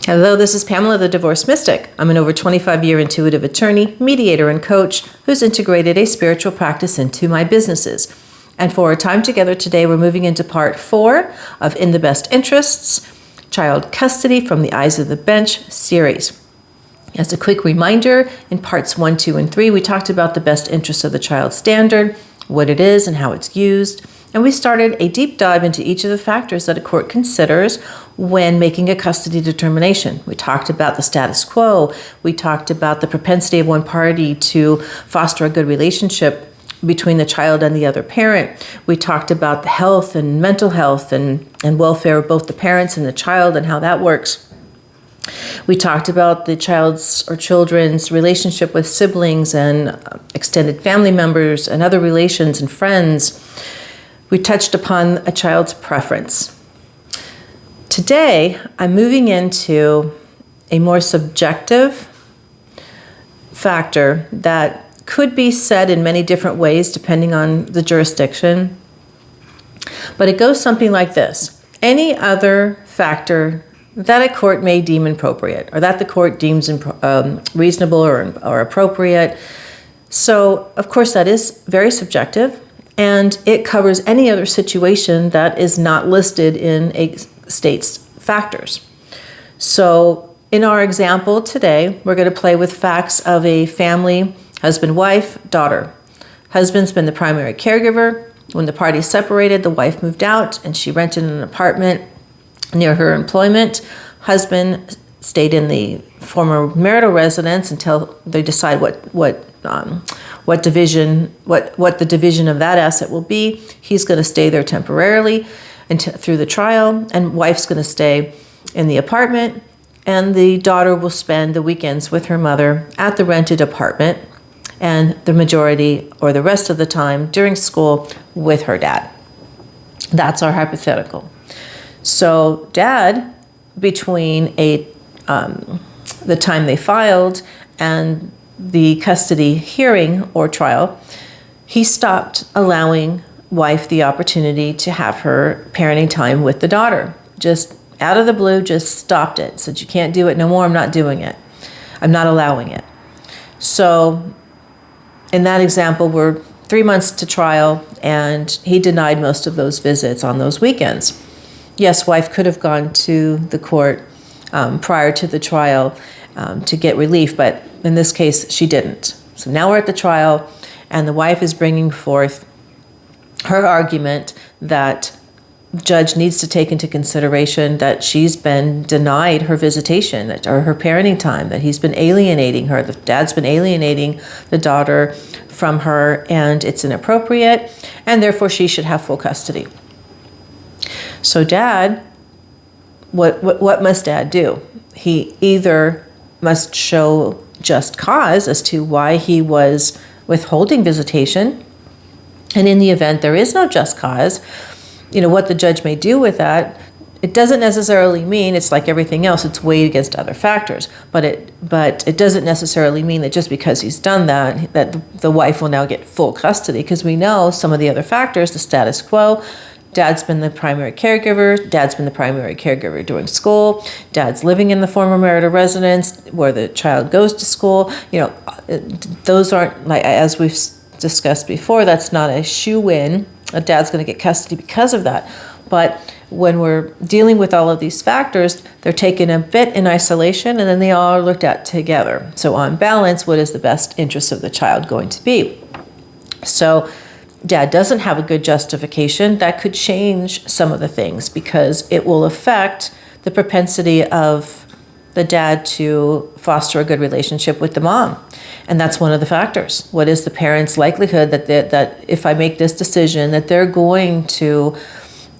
Hello, this is Pamela, the Divorce Mystic. I'm an over 25-year intuitive attorney, mediator, and coach who's integrated a spiritual practice into my businesses. And for our time together today, we're moving into part 4 of In the Best Interests, Child Custody from the Eyes of the Bench series. As a quick reminder, in parts 1, 2, and 3, we talked about the best interests of the child standard, what it is and how it's used, and we started a deep dive into each of the factors that a court considers when making a custody determination. We talked about the status quo. We talked about the propensity of one party to foster a good relationship between the child and the other parent. We talked about the health and mental health and welfare of both the parents and the child and how that works. We talked about the child's or children's relationship with siblings and extended family members and other relations and friends. We touched upon a child's preference. Today, I'm moving into a more subjective factor that could be said in many different ways depending on the jurisdiction. But it goes something like this. Any other factor that a court may deem appropriate or that the court deems reasonable or appropriate. So, of course, that is very subjective. And it covers any other situation that is not listed in a state's factors. So in our example today, we're going to play with facts of a family, husband, wife, daughter. Husband's been the primary caregiver. When the parties separated, the wife moved out and she rented an apartment near her employment. Husband stayed in the former marital residence until they decide what the division of that asset will be. He's going to stay there temporarily through the trial, and wife's going to stay in the apartment, and the daughter will spend the weekends with her mother at the rented apartment, and the majority or the rest of the time during school with her dad. That's our hypothetical. So dad, between the time they filed and the custody hearing or trial, he stopped allowing wife the opportunity to have her parenting time with the daughter. Just out of the blue, just stopped it. Said, you can't do it no more. I'm not doing it. I'm not allowing it. So in that example, we're 3 months to trial, and he denied most of those visits on those weekends. Yes, wife could have gone to the court prior to the trial to get relief, but in this case, she didn't. So now we're at the trial, and the wife is bringing forth her argument that the judge needs to take into consideration that she's been denied her visitation or her parenting time, that he's been alienating her, the dad's been alienating the daughter from her, and it's inappropriate, and therefore she should have full custody. So dad, what must dad do? He either must show just cause as to why he was withholding visitation, and in the event there is no just cause, what the judge may do with that, it doesn't necessarily mean it's like everything else, it's weighed against other factors, but it doesn't necessarily mean that just because he's done that the wife will now get full custody, because we know some of the other factors, the status quo. Dad's been the primary caregiver. Dad's been the primary caregiver during school. Dad's living in the former marital residence where the child goes to school. Those aren't, like, as we've discussed before, that's not a shoe-in. A dad's going to get custody because of that. But when we're dealing with all of these factors, they're taken a bit in isolation, and then they all are looked at together. So on balance, what is the best interest of the child going to be? So dad doesn't have a good justification. That could change some of the things because it will affect the propensity of the dad to foster a good relationship with the mom. And that's one of the factors. What is the parent's likelihood that if I make this decision, that they're going to,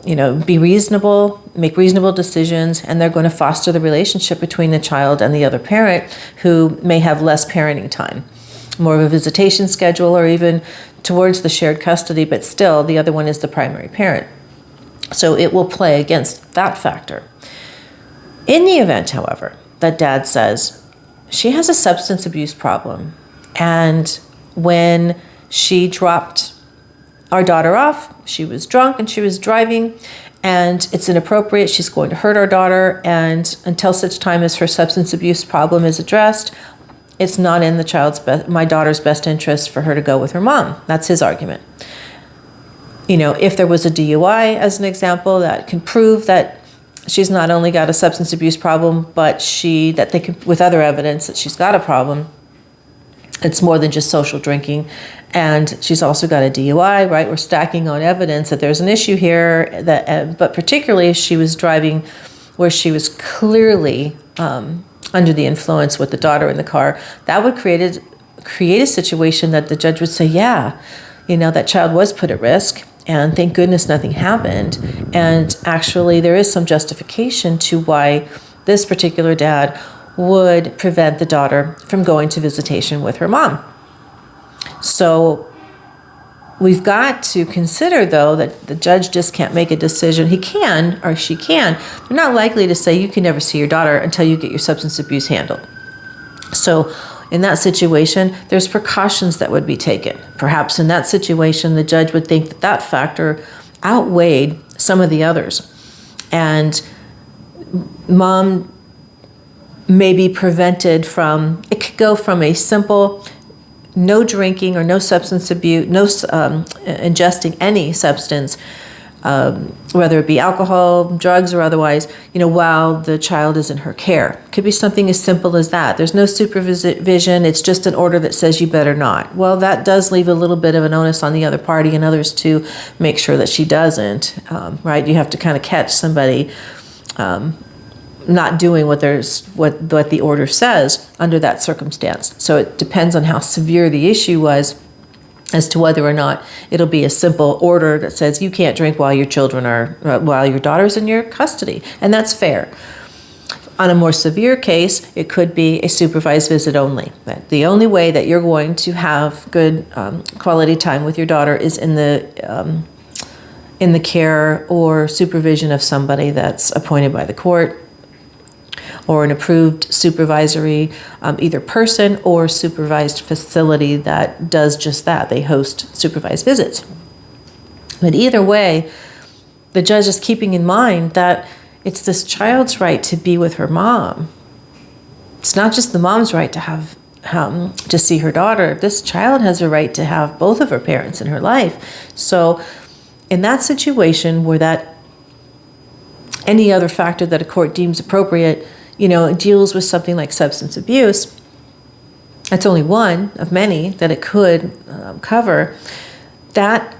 be reasonable, make reasonable decisions, and they're going to foster the relationship between the child and the other parent who may have less parenting time, more of a visitation schedule, or even towards the shared custody, but still the other one is the primary parent. So it will play against that factor. In the event, however, that dad says she has a substance abuse problem, and when she dropped our daughter off, she was drunk and she was driving, and it's inappropriate, she's going to hurt our daughter, and until such time as her substance abuse problem is addressed, it's not in my daughter's best interest for her to go with her mom. That's his argument. If there was a DUI, as an example, that can prove that she's not only got a substance abuse problem, but with other evidence that she's got a problem, it's more than just social drinking, and she's also got a DUI, right? We're stacking on evidence that there's an issue here, but particularly if she was driving where she was clearly under the influence with the daughter in the car, that would create a situation that the judge would say, that child was put at risk, and thank goodness nothing happened. And actually, there is some justification to why this particular dad would prevent the daughter from going to visitation with her mom. So we've got to consider, though, that the judge just can't make a decision. He can, or she can. They're not likely to say you can never see your daughter until you get your substance abuse handled. So in that situation, there's precautions that would be taken. Perhaps in that situation, the judge would think that factor outweighed some of the others. And mom may be prevented from, it could go from a simple no drinking or no substance abuse, no ingesting any substance, whether it be alcohol, drugs, or otherwise, while the child is in her care. It could be something as simple as that. There's no supervision. It's just an order that says you better not. Well, that does leave a little bit of an onus on the other party and others to make sure that she doesn't, right? You have to kind of catch somebody not doing what the order says under that circumstance. So it depends on how severe the issue was as to whether or not it'll be a simple order that says you can't drink while your daughter's in your custody, and that's fair. On a more severe case, it could be a supervised visit only. The only way that you're going to have good quality time with your daughter is in the care or supervision of somebody that's appointed by the court, or an approved supervisory either person or supervised facility that does just that. They host supervised visits. But either way, the judge is keeping in mind that it's this child's right to be with her mom. It's not just the mom's right to have to see her daughter. This child has a right to have both of her parents in her life. So in that situation where that any other factor that a court deems appropriate, deals with something like substance abuse, that's only one of many that it could cover, that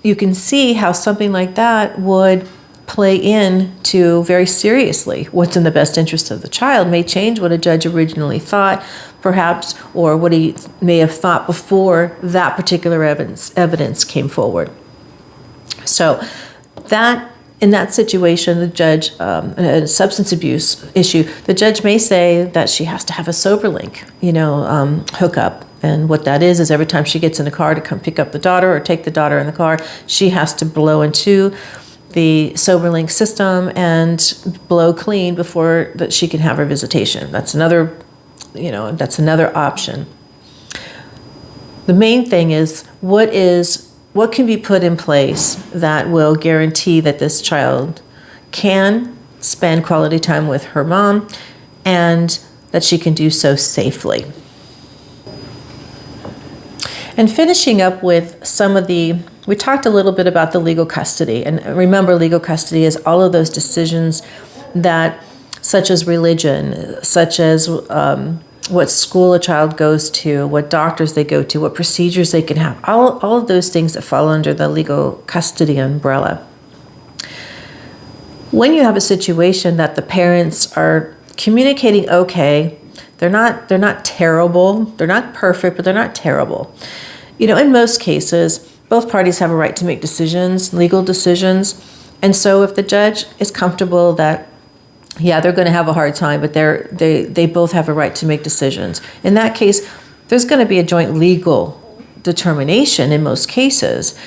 you can see how something like that would play into very seriously what's in the best interest of the child. May change what a judge originally thought, perhaps, or what he may have thought before that particular evidence came forward. So in that situation, the judge, a substance abuse issue, the judge may say that she has to have a sober link, hookup. And what that is every time she gets in the car to come pick up the daughter or take the daughter in the car, she has to blow into the sober link system and blow clean before that she can have her visitation. That's another option. The main thing is what can be put in place that will guarantee that this child can spend quality time with her mom and that she can do so safely. And finishing up with we talked a little bit about the legal custody. And remember, legal custody is all of those decisions that, such as religion, such as what school a child goes to, what doctors they go to, what procedures they can have, all of those things that fall under the legal custody umbrella. When you have a situation that the parents are communicating okay, they're not terrible, they're not perfect, but they're not terrible. In most cases, both parties have a right to make decisions, legal decisions, and so if the judge is comfortable that they're going to have a hard time, but they both have a right to make decisions. In that case, there's going to be a joint legal determination in most cases.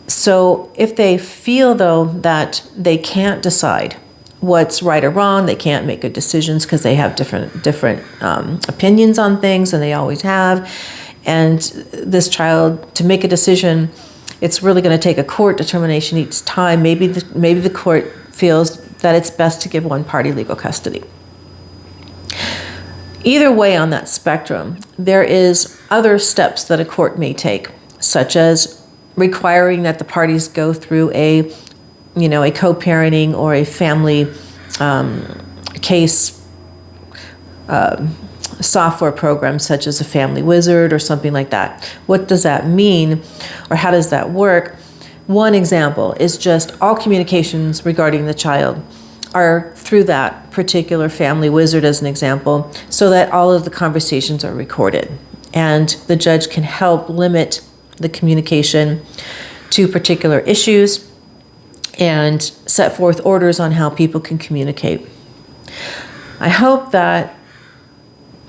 So if they feel, though, that they can't decide what's right or wrong, they can't make good decisions because they have different opinions on things, and they always have, and this child, to make a decision, it's really going to take a court determination each time. Maybe the court feels that it's best to give one party legal custody. Either way on that spectrum, there is other steps that a court may take, such as requiring that the parties go through a co-parenting or a family case software program, such as a Family Wizard or something like that. What does that mean, or how does that work? One example is just all communications regarding the child are through that particular Family Wizard, as an example, so that all of the conversations are recorded. And the judge can help limit the communication to particular issues and set forth orders on how people can communicate. I hope that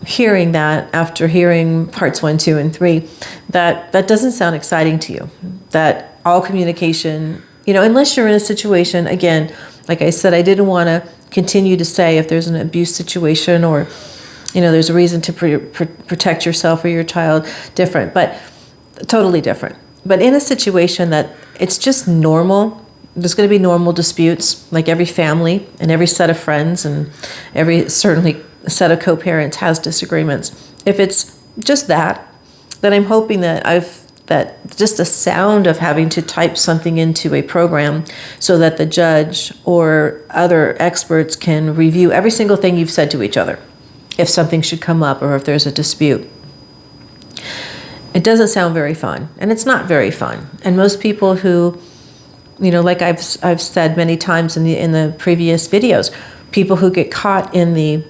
hearing that, after hearing parts 1, 2, and 3, that doesn't sound exciting to you. That all communication, unless you're in a situation, again, like I said, I didn't want to continue to say if there's an abuse situation or, there's a reason to protect yourself or your child, different, but totally different. But in a situation that it's just normal, there's going to be normal disputes, like every family and every set of friends and every certainly set of co-parents has disagreements. If it's just that, then I'm hoping that just the sound of having to type something into a program so that the judge or other experts can review every single thing you've said to each other if something should come up or if there's a dispute. It doesn't sound very fun, and it's not very fun. And most people who, like I've said many times in the previous videos, people who get caught in the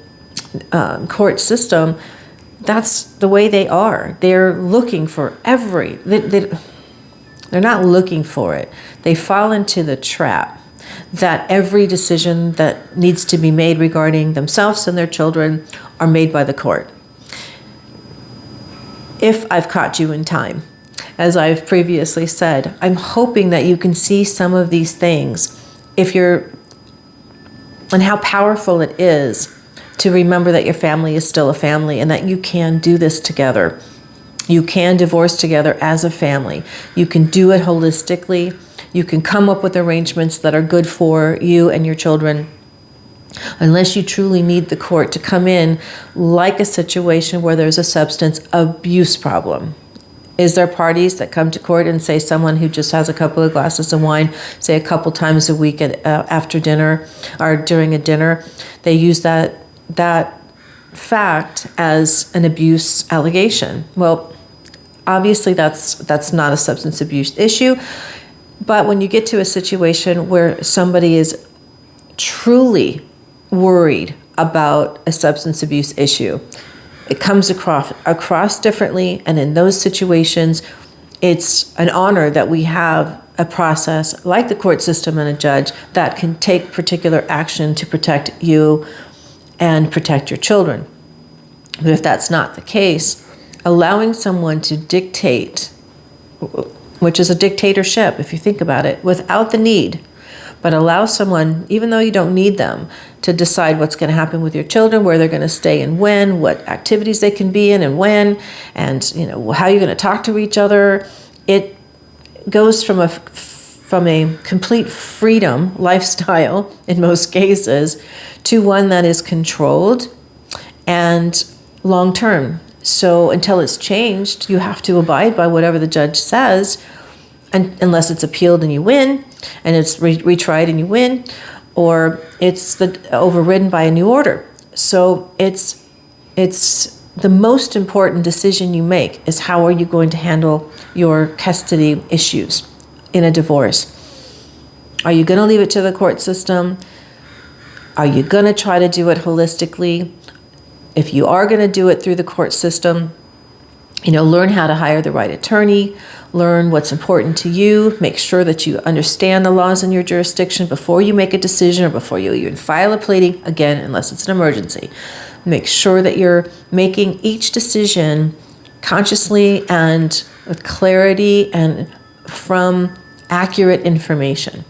court system, that's the way they are. They're looking for they're not looking for it. They fall into the trap that every decision that needs to be made regarding themselves and their children are made by the court. If I've caught you in time, as I've previously said, I'm hoping that you can see some of these things and how powerful it is to remember that your family is still a family and that you can do this together. You can divorce together as a family. You can do it holistically. You can come up with arrangements that are good for you and your children, unless you truly need the court to come in, like a situation where there's a substance abuse problem. Is there parties that come to court and say someone who just has a couple of glasses of wine, say a couple times a week after dinner or during a dinner, they use that fact as an abuse allegation? Well, obviously that's not a substance abuse issue, but when you get to a situation where somebody is truly worried about a substance abuse issue, it comes across differently, and in those situations, it's an honor that we have a process like the court system and a judge that can take particular action to protect you and protect your children. But if that's not the case, allowing someone to dictate, which is a dictatorship if you think about it, without the need, but allow someone, even though you don't need them, to decide what's going to happen with your children, where they're going to stay and when, what activities they can be in and when, and how you're going to talk to each other. It goes from a complete freedom lifestyle in most cases to one that is controlled and long-term. So until it's changed, you have to abide by whatever the judge says, unless it's appealed and you win, and it's retried and you win, or it's overridden by a new order. So it's the most important decision you make is how are you going to handle your custody issues in a divorce. Are you going to leave it to the court system? Are you going to try to do it holistically? If you are going to do it through the court system, learn how to hire the right attorney, learn what's important to you, make sure that you understand the laws in your jurisdiction before you make a decision or before you even file a pleading, again, unless it's an emergency. Make sure that you're making each decision consciously and with clarity and from accurate information.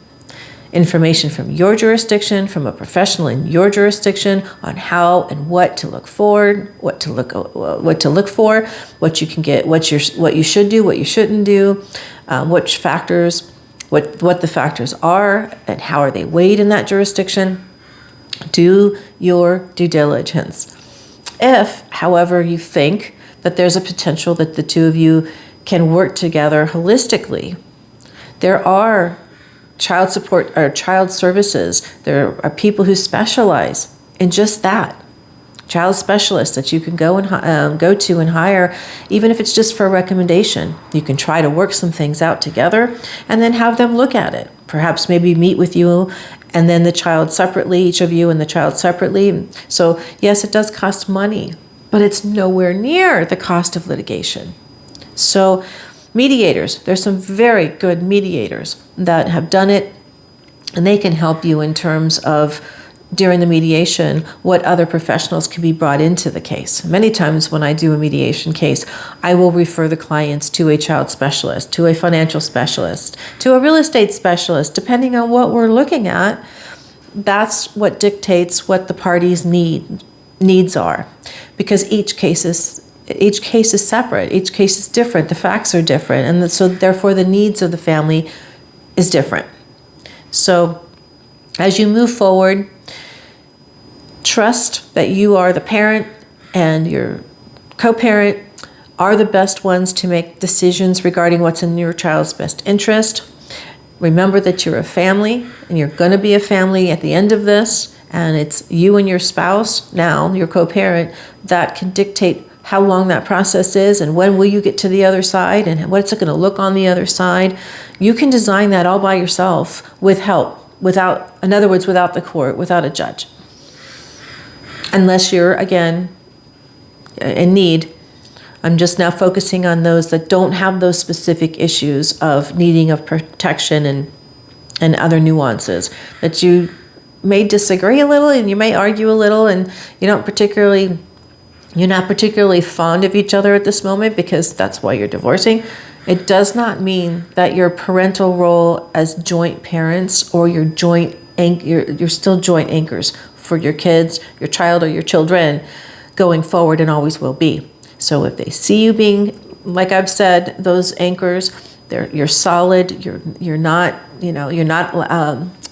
Information from your jurisdiction, from a professional in your jurisdiction on how and what to look for, what to look for, what you can get, what you should do, what you shouldn't do, which factors, what the factors are, and how are they weighed in that jurisdiction. Do your due diligence. If, however, you think that there's a potential that the two of you can work together holistically, there are child support or child services. There are people who specialize in just that. Child specialists that you can go to and hire, even if it's just for a recommendation. You can try to work some things out together and then have them look at it. Perhaps maybe meet with you and then the child separately, each of you and the child separately. So yes, it does cost money, but it's nowhere near the cost of litigation. So mediators, there's some very good mediators that have done it, and they can help you in terms of, during the mediation, what other professionals can be brought into the case. Many times when I do a mediation case, I will refer the clients to a child specialist, to a financial specialist, to a real estate specialist, depending on what we're looking at. That's what dictates what the parties' needs are, because each case is separate, each case is different, the facts are different, and so therefore the needs of the family is different. So as you move forward, trust that you are the parent and your co-parent are the best ones to make decisions regarding what's in your child's best interest. Remember that you're a family, and you're going to be a family at the end of this, and it's you and your spouse, now your co-parent, that can dictate how long that process is and when will you get to the other side and what's it going to look on the other side. You can design that all by yourself with help, in other words, without the court, without a judge. Unless you're, again, in need. I'm just now focusing on those that don't have those specific issues of needing of protection and other nuances, that you may disagree a little and you may argue a little, and you're not particularly fond of each other at this moment because that's why you're divorcing. It does not mean that your parental role as joint parents or you're still joint anchors for your kids, your child, or your children going forward, and always will be. So if they see you being, like I've said, those anchors, you're solid. You're not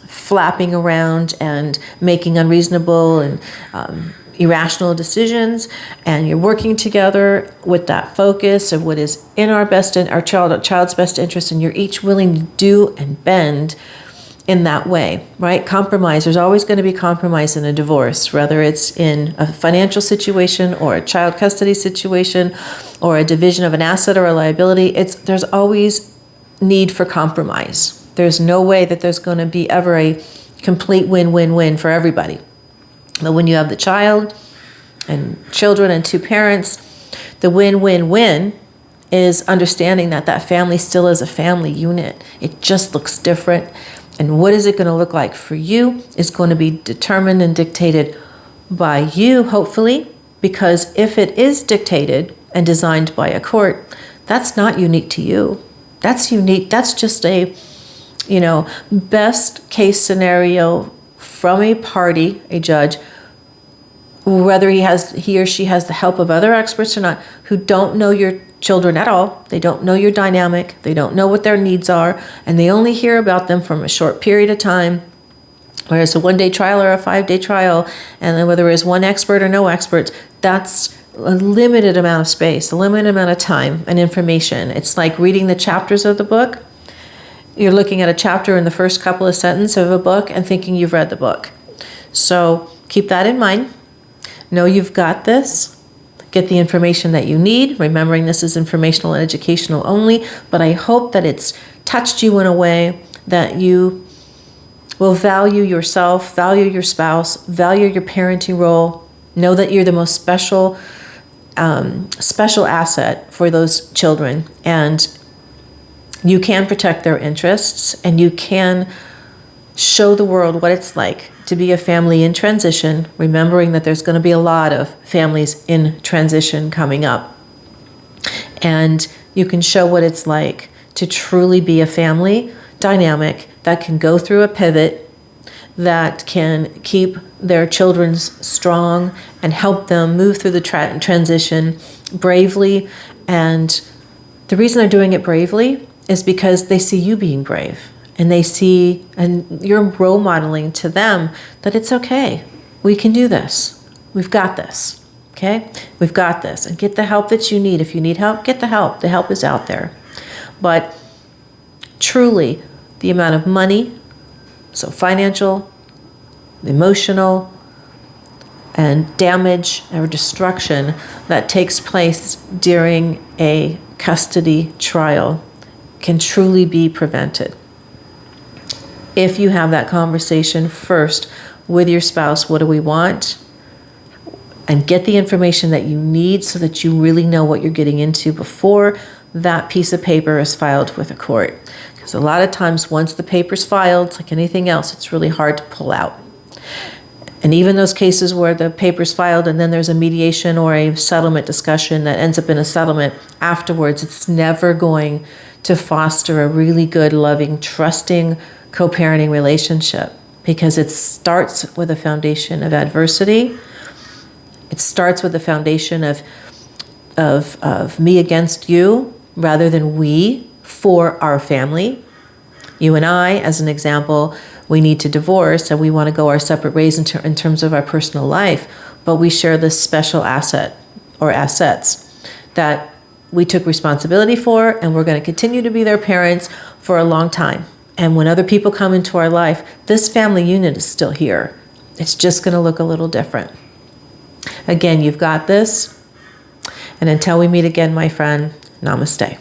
flapping around and making unreasonable and irrational decisions, and you're working together with that focus of what is in our child's best interest, and you're each willing to do and bend in that way, right? Compromise. There's always going to be compromise in a divorce, whether it's in a financial situation or a child custody situation or a division of an asset or a liability. There's always need for compromise. There's no way that there's going to be ever a complete win-win-win for everybody. But when you have the child and children and two parents, the win-win-win is understanding that family still is a family unit. It just looks different. And what is it going to look like for you is going to be determined and dictated by you, hopefully, because if it is dictated and designed by a court, that's not unique to you. That's unique. That's just a, best case scenario from a party, a judge, whether he or she has the help of other experts or not, who don't know your children at all. They don't know your dynamic. They don't know what their needs are, and they only hear about them from a short period of time, whereas a 1-day trial or a 5-day trial, and then whether it's one expert or no experts, that's a limited amount of space, a limited amount of time and information. It's like reading the chapters of the book. You're looking at a chapter in the first couple of sentences of a book and thinking you've read the book. So keep that in mind. Know you've got this. Get the information that you need, remembering this is informational and educational only, but I hope that it's touched you in a way that you will value yourself, value your spouse, value your parenting role. Know that you're the most special asset for those children, and you can protect their interests, and you can show the world what it's like to be a family in transition, remembering that there's going to be a lot of families in transition coming up. And you can show what it's like to truly be a family dynamic that can go through a pivot, that can keep their children strong and help them move through the transition bravely. And the reason they're doing it bravely is because they see you being brave, and they see, and you're role modeling to them that it's okay. We can do this. We've got this. Okay? We've got this. And get the help that you need. If you need help, get the help. The help is out there. But truly, the amount of money, so financial, emotional, and damage or destruction that takes place during a custody trial can truly be prevented. If you have that conversation first with your spouse, what do we want? And get the information that you need so that you really know what you're getting into before that piece of paper is filed with a court. Because a lot of times once the paper's filed, like anything else, it's really hard to pull out. And even those cases where the paper's filed and then there's a mediation or a settlement discussion that ends up in a settlement afterwards, it's never going to foster a really good, loving, trusting, co-parenting relationship, because it starts with a foundation of adversity. It starts with the foundation of me against you rather than we for our family. You and I, as an example, we need to divorce and we want to go our separate ways in terms of our personal life, but we share this special asset or assets that we took responsibility for, and we're going to continue to be their parents for a long time. And when other people come into our life, this family unit is still here. It's just going to look a little different. Again, you've got this. And until we meet again, my friend, namaste.